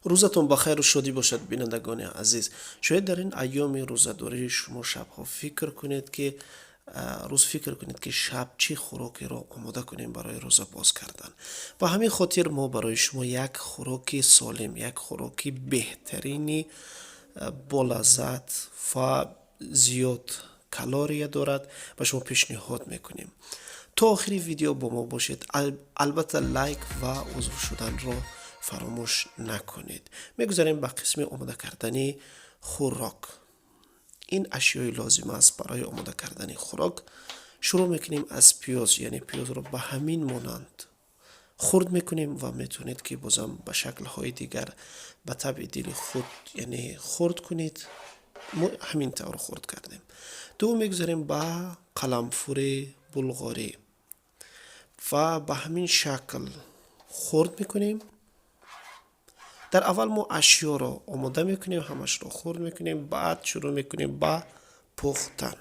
روزتون بخیر و شادی باشد بینندگان عزیز. شاید در این ایام روزه‌داری شما شبها فکر کنید که فکر کنید که شب چی خوراکی را آماده کنیم برای روزه باز کردن. و همین خاطر ما برای شما یک خوراکی سالم، یک خوراکی بهترینی با لذت و زیاد کالری دارد و شما پیشنهاد میکنیم تا آخری ویدیو با ما باشید. البته لایک و عضو شدن را فراموش نکنید. میگذاریم به قسم آماده کردن خوراک. این اشیای لازم است برای آماده کردن خوراک. شروع میکنیم از پیاز، یعنی پیاز رو به همین مانند خرد میکنیم و میتونید که بازم به شکل های دیگر به طبع دل خود یعنی خرد کنید. همین طور خرد کردیم. دوم میگذاریم به قلمفور بلغاری و به همین شکل خرد میکنیم. در اول ما اشیا را آماده میکنیم، همش را خرد میکنیم، بعد شروع میکنیم با پختن.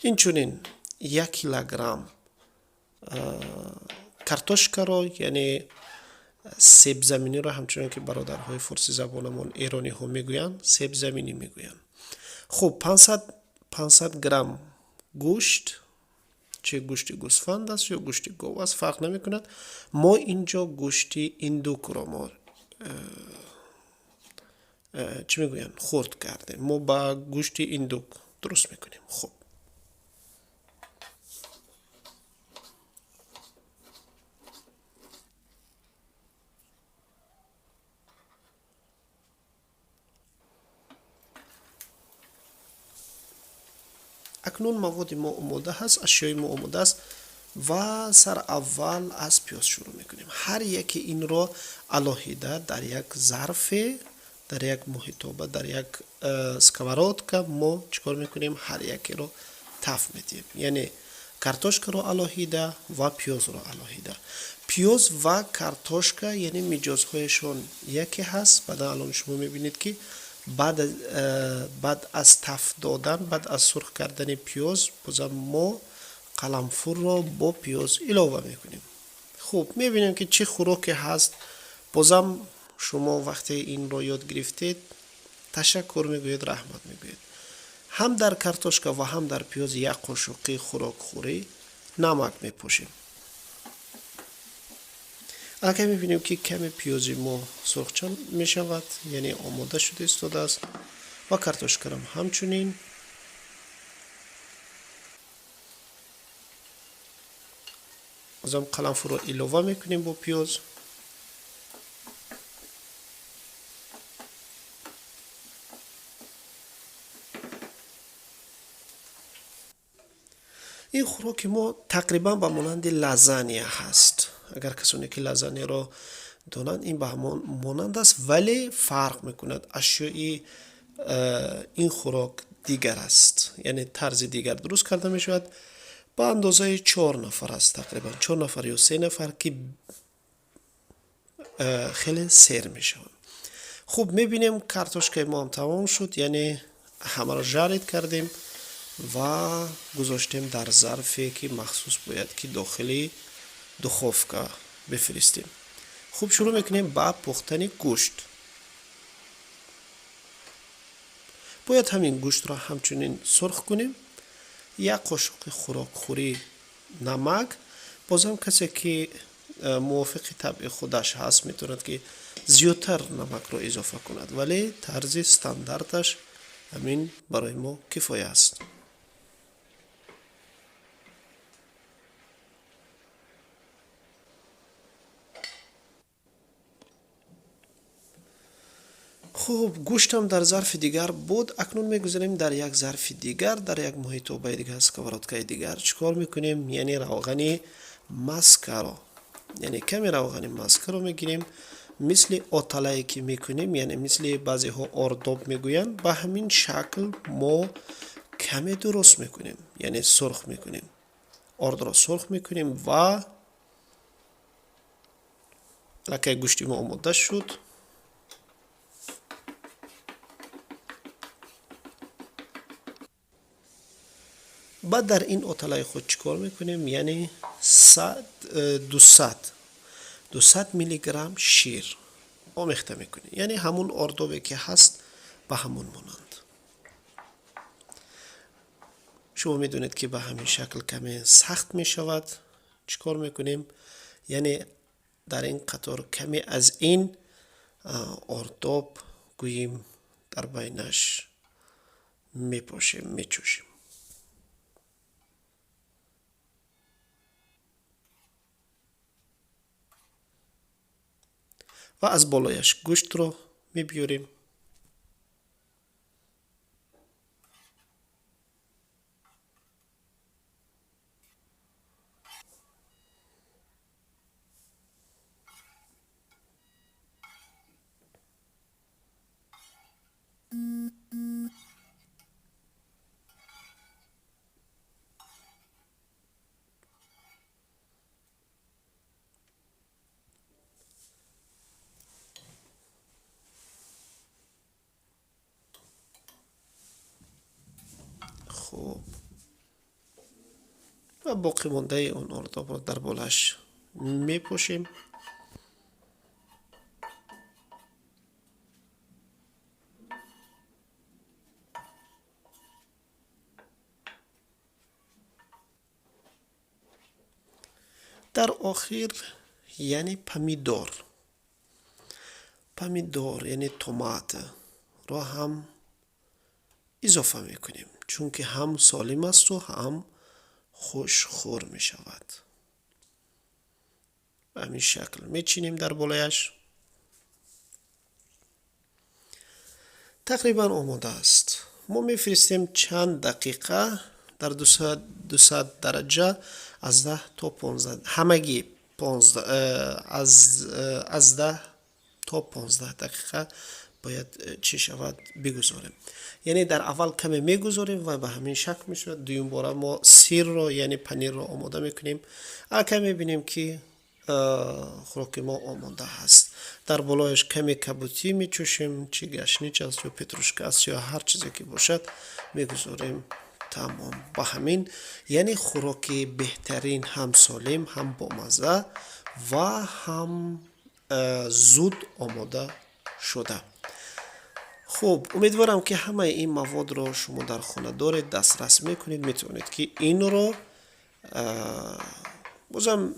اینچنین 1 کیلوگرم کارتوشکا را یعنی سیب زمینی را، همچنان که برادرهای فارسی زبانمون ایرانی ها میگویند سیب زمینی میگویند. خب 500 گرم گوشت، چه گوشت گوسفند است یا گوشت گاو است فرق نمی کند. ما اینجا گوشت ایندوک را ما چی میگوین خرد کردیم. ما با گوشت ایندوک درست میکنیم. خب اکنون مواد ما آماده هست، اشیای ما آماده است و سر اول از پیاز شروع میکنیم. هر یکی این را علاهیده در یک ظرف، در یک محیطابه، در یک اسکوارات که ما چیکار میکنیم هر یکی رو تف میدیم. یعنی کارتوشکا رو علاهیده و پیاز رو علاهیده. پیاز و کارتوشکا یعنی مجازهایشون یکی هست. بعد الان شما میبینید که بعد از تف دادن، بعد از سرخ کردن پیاز، بازم ما قلمفور را با پیاز علاوه میکنیم. خب میبینیم که چه خوراکی هست. بازم شما وقتی این را یاد گرفتید تشکر میگوید، رحمت میگوید. هم در کارتوشکا و هم در پیاز یک قاشق خوراک خوری نمک میپوشیم. اگر میبینیم که کمی پیازی ما سرخچه میشود، یعنی آماده شده ایستاده است و کارتوشکا هم همچنین. بازم قلمفور را علاوه میکنیم با پیاز. این خوراک ما تقریبا به مانند لازانیا هست. اگر کسانی که لازانیا را دانند این به همان مانند است، ولی فرق میکند. اشیای این خوراک دیگر است، یعنی طرز دیگر درست کرده میشود. با اندازه 4 نفر است، تقریبا 4 نفر یا 3 نفر که خیلی سیر میشود. خوب میبینیم کارتوشکای ما هم تمام شد، یعنی همه را جارید کردیم و گذاشتیم در ظرفی که مخصوص باید که داخلی دخوفکا بفرستیم. خوب شروع میکنیم با پختن گوشت. باید همین گوشت را همچنین سرخ کنیم. 1 قاشق خوراک خوری نمک. بازم کسی که موافق طبع خودش هست میتوند که زیادتر نمک را اضافه کند، ولی طرز استانداردش همین برای ما کفایه است. خب گوشتم در ظرف دیگر بود. اکنون میگذاریم در یک ظرف دیگر، در یک محیطابه دیگر، اسکواراتکای دیگر چیکار میکنیم؟ یعنی روغن مسکرا، یعنی کمی روغن مسکرا میگیریم، مثل آتالایی که میکنیم، یعنی مثل بعضی ها آرداب میگوین، به همین شکل ما کمی درست میکنیم، یعنی سرخ میکنیم. آرد را سرخ میکنیم و لکه گوشتی ما آماده شد. بعد در این آتلای خود چیکار میکنیم؟ یعنی 200 میلی گرم شیر، آمیخته میکنیم، یعنی همون آردابی که هست به همون مانند. شما میدونید که به همین شکل کمی سخت میشود. چیکار میکنیم؟ یعنی در این قطار کمی از این آرداب گوییم در بینش میپاشیم، میچوشیم و از بالایش گوشت رو میبیاریم. خب و باقی مانده اون آرداب رو در بالش میپوشیم. در آخر یعنی پمیدور یعنی تومات را هم اضافه میکنیم، چون که هم سالم است و هم خوشخور می شود. به همین شکل میچینیم در بالایش. تقریبا آماده است. ما میفرستیم چند دقیقه در 200 درجه از 10 تا 15 همگی 15 از 10 تا 15 دقیقه باید چی شود بگذاریم. یعنی در اول کمی میگذاریم و به همین شکل میشه. دوم باره ما سیر رو یعنی پنیر رو آماده میکنیم. اگه میبینیم که خوراک ما آماده هست، در بالایش کمی کبوتی میچوشیم، چی گشنیج است یا پتروشکا است یا هر چیزی که باشد میگذاریم. تمام. با همین یعنی خوراک بهترین، هم سالم، هم با مزه و هم زود آماده شده. خب امیدوارم که همه این مواد رو شما در خانه دارید، دسترس میکنید. میتونید که این رو بازم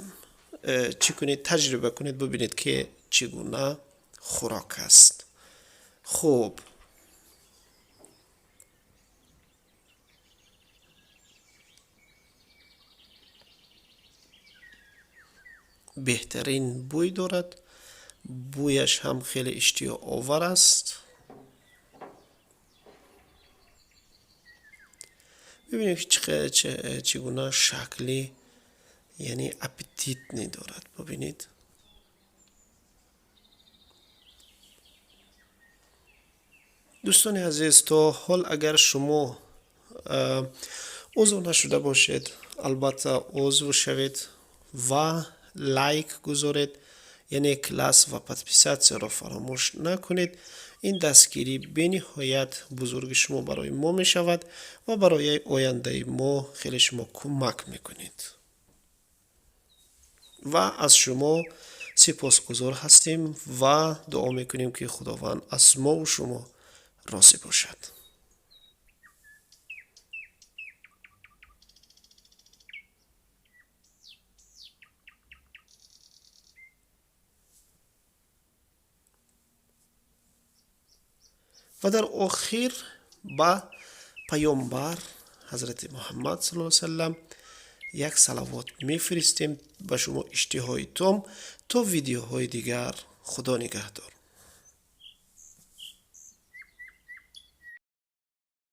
چی کنید، تجربه کنید، ببینید که چگونه خوراک است. خب بهترین بوی دارد، بویش هم خیلی اشتها آور است. ببینید چگونه شکلی یعنی اپتیت ندارد. ببینید دوستان عزیز، تا حال اگر شما عضو نشده باشید البته عضو شوید و لایک گذارید، یعنی کلاس و подписаться را فراموش نکنید. این دستگیری به نهایت بزرگ شما برای ما می شود و برای آینده ما خیلی شما کمک میکنید و از شما سپاسگزار هستیم و دعا میکنیم که خداوند از ما و شما راضی باشد. و در آخر با پیامبر حضرت محمد صلی الله علیه وسلم یک صلوات میفرستیم به شما. اشتهای تام تا ویدیوهای دیگر. خدا نگهدار.